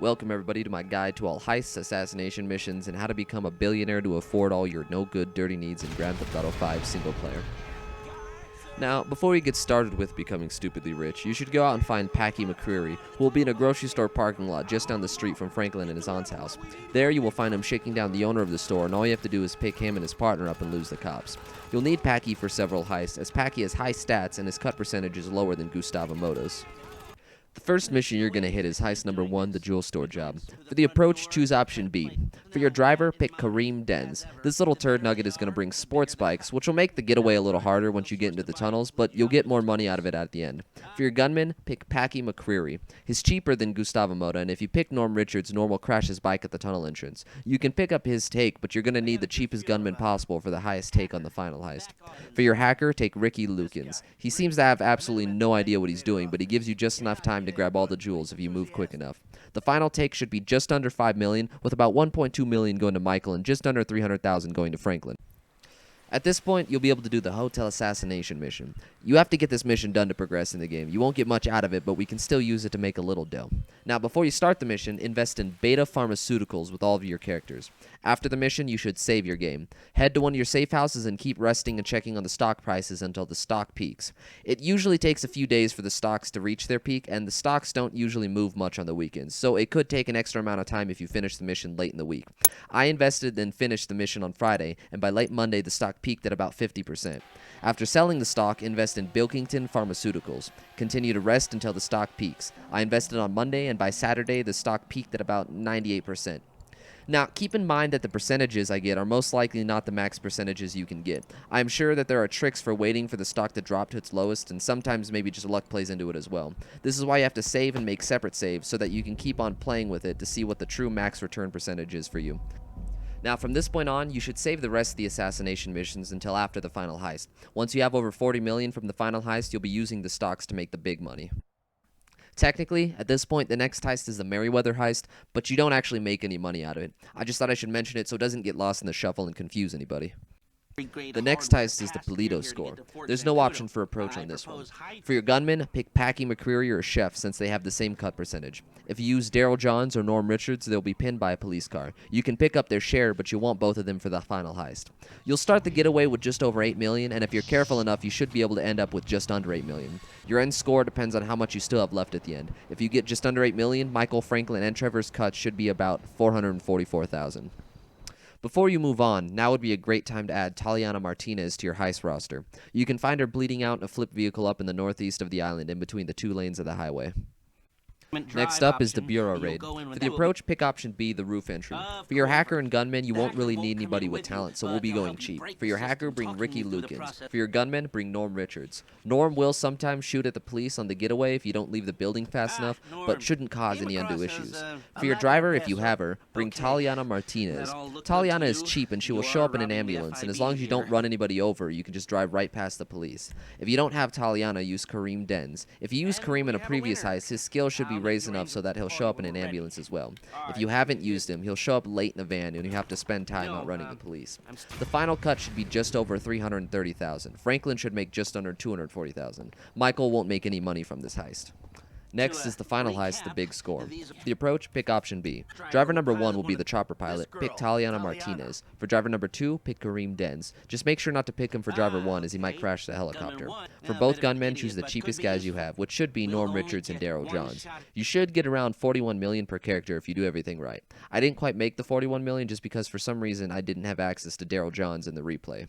Welcome everybody to my guide to all heists, assassination missions, and how to become a billionaire to afford all your no-good dirty needs in Grand Theft Auto 5 single player. Now, before we get started with becoming stupidly rich, you should go out and find Packy McCreary, who will be in a grocery store parking lot just down the street from Franklin and his aunt's house. There you will find him shaking down the owner of the store, and all you have to do is pick him and his partner up and lose the cops. You'll need Packy for several heists, as Packy has high stats and his cut percentage is lower than Gustavo Moto's. The first mission you're going to hit is heist number 1, the jewel store job. For the approach, choose option B. For your driver, pick Kareem Denz. This little turd nugget is going to bring sports bikes, which will make the getaway a little harder once you get into the tunnels, but you'll get more money out of it at the end. For your gunman, pick Packy McCreary. He's cheaper than Gustavo Mota, and if you pick Norm Richards, Norm will crash his bike at the tunnel entrance. You can pick up his take, but you're going to need the cheapest gunman possible for the highest take on the final heist. For your hacker, take Ricky Lukens. He seems to have absolutely no idea what he's doing, but he gives you just enough time to grab all the jewels if you move quick enough. The final take should be just under 5 million, with about 1.2 million going to Michael and just under 300,000 going to Franklin. At this point, you'll be able to do the hotel assassination mission. You have to get this mission done to progress in the game. You won't get much out of it, but we can still use it to make a little dough. Now, before you start the mission, invest in beta pharmaceuticals with all of your characters. After the mission, you should save your game. Head to one of your safe houses and keep resting and checking on the stock prices until the stock peaks. It usually takes a few days for the stocks to reach their peak, and the stocks don't usually move much on the weekends, so it could take an extra amount of time if you finish the mission late in the week. I invested and finished the mission on Friday, and by late Monday, the stock peaked at about 50%. After selling the stock, invest in Bilkington Pharmaceuticals. Continue to rest until the stock peaks. I invested on Monday, and by Saturday, the stock peaked at about 98%. Now, keep in mind that the percentages I get are most likely not the max percentages you can get. I am sure that there are tricks for waiting for the stock to drop to its lowest, and sometimes maybe just luck plays into it as well. This is why you have to save and make separate saves so that you can keep on playing with it to see what the true max return percentage is for you. Now, from this point on, you should save the rest of the assassination missions until after the final heist. Once you have over 40 million from the final heist, you'll be using the stocks to make the big money. Technically, at this point, the next heist is the Merryweather heist, but you don't actually make any money out of it. I just thought I should mention it so it doesn't get lost in the shuffle and confuse anybody. The next heist is the Polito score. There's no option for approach on this one. For your gunman, pick Packy McCreary or Chef since they have the same cut percentage. If you use Daryl Johns or Norm Richards, they'll be pinned by a police car. You can pick up their share, but you want both of them for the final heist. You'll start the getaway with just over 8 million, and if you're careful enough, you should be able to end up with just under 8 million. Your end score depends on how much you still have left at the end. If you get just under 8 million, Michael, Franklin, and Trevor's cuts should be about 444,000. Before you move on, now would be a great time to add Taliana Martinez to your heist roster. You can find her bleeding out in a flipped vehicle up in the northeast of the island in between the 2 lanes of the highway. Next up is the Bureau Raid. For the approach, pick option B, the roof entry. For your hacker and gunman, you won't really need anybody with talent, so we'll be going cheap. For your hacker, bring Ricky Lukens. For your gunman, bring Norm Richards. Norm will sometimes shoot at the police on the getaway if you don't leave the building fast enough, but shouldn't cause any undue issues. For your driver, if you have her, bring Taliana Martinez. Taliana is cheap and she will show up in an ambulance, and as long as you don't run anybody over, you can just drive right past the police. If you don't have Taliana, use Kareem Denz. If you used Kareem in a previous heist, his skill should be raised enough so that he'll show up in an ambulance as well. If you haven't used him, he'll show up late in a van and you have to spend time outrunning the police. The final cut should be just over 330,000. Franklin should make just under 240,000. Michael won't make any money from this heist. Next is the final heist, the big score. For the approach, pick option B. Driver number 1 will be the chopper pilot. Pick Taliana Martinez. For driver number 2, pick Kareem Denz. Just make sure not to pick him for driver 1 as he might crash the helicopter. For both gunmen, choose the cheapest guys you have, which should be Norm Richards and Daryl Johns. You should get around 41 million per character if you do everything right. I didn't quite make the 41 million just because for some reason I didn't have access to Daryl Johns in the replay.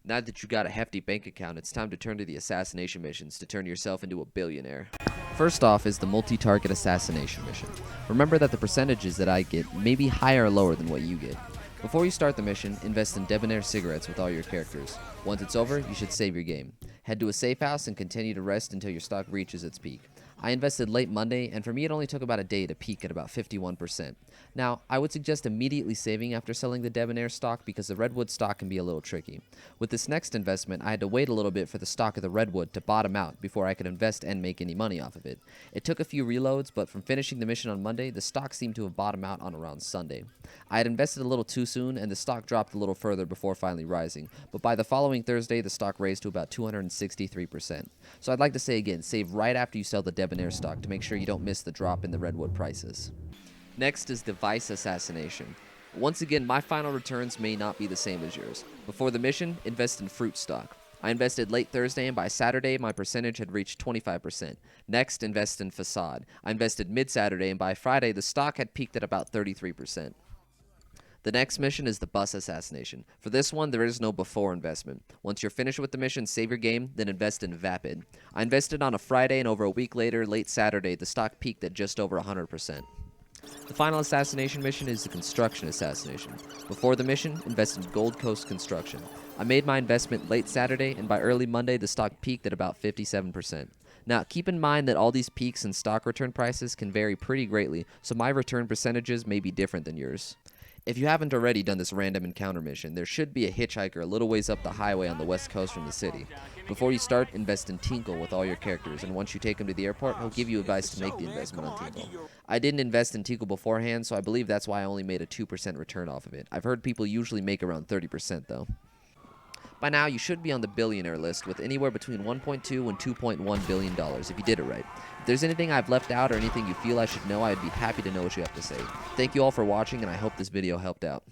Now that you got a hefty bank account, it's time to turn to the assassination missions to turn yourself into a billionaire. First off is the multi-target assassination mission. Remember that the percentages that I get may be higher or lower than what you get. Before you start the mission, invest in debonair cigarettes with all your characters. Once it's over, you should save your game. Head to a safe house and continue to rest until your stock reaches its peak. I invested late Monday, and for me it only took about a day to peak at about 51%. Now, I would suggest immediately saving after selling the debonair stock because the redwood stock can be a little tricky. With this next investment, I had to wait a little bit for the stock of the redwood to bottom out before I could invest and make any money off of it. It took a few reloads, but from finishing the mission on Monday, the stock seemed to have bottomed out on around Sunday. I had invested a little too soon, and the stock dropped a little further before finally rising, but by the following Thursday, the stock raised to about 263%. So I'd like to say again, save right after you sell the debonair stock to make sure you don't miss the drop in the redwood prices. Next is device assassination. Once again, my final returns may not be the same as yours. Before the mission, invest in fruit stock. I invested late Thursday, and by Saturday, my percentage had reached 25%. Next, invest in facade. I invested mid-Saturday, and by Friday, the stock had peaked at about 33%. The next mission is the bus assassination. For this one, there is no before investment. Once you're finished with the mission, save your game, then invest in Vapid. I invested on a Friday, and over a week later, late Saturday, the stock peaked at just over 100%. The final assassination mission is the construction assassination. Before the mission, invest in Gold Coast Construction. I made my investment late Saturday, and by early Monday, the stock peaked at about 57%. Now, keep in mind that all these peaks in stock return prices can vary pretty greatly, so my return percentages may be different than yours. If you haven't already done this random encounter mission, there should be a hitchhiker a little ways up the highway on the west coast from the city. Before you start, invest in Tinkle with all your characters, and once you take him to the airport, he'll give you advice to make the investment on Tinkle. I didn't invest in Tinkle beforehand, so I believe that's why I only made a 2% return off of it. I've heard people usually make around 30% though. By now, you should be on the billionaire list with anywhere between $1.2 and $2.1 billion if you did it right. If there's anything I've left out or anything you feel I should know, I'd be happy to know what you have to say. Thank you all for watching, and I hope this video helped out.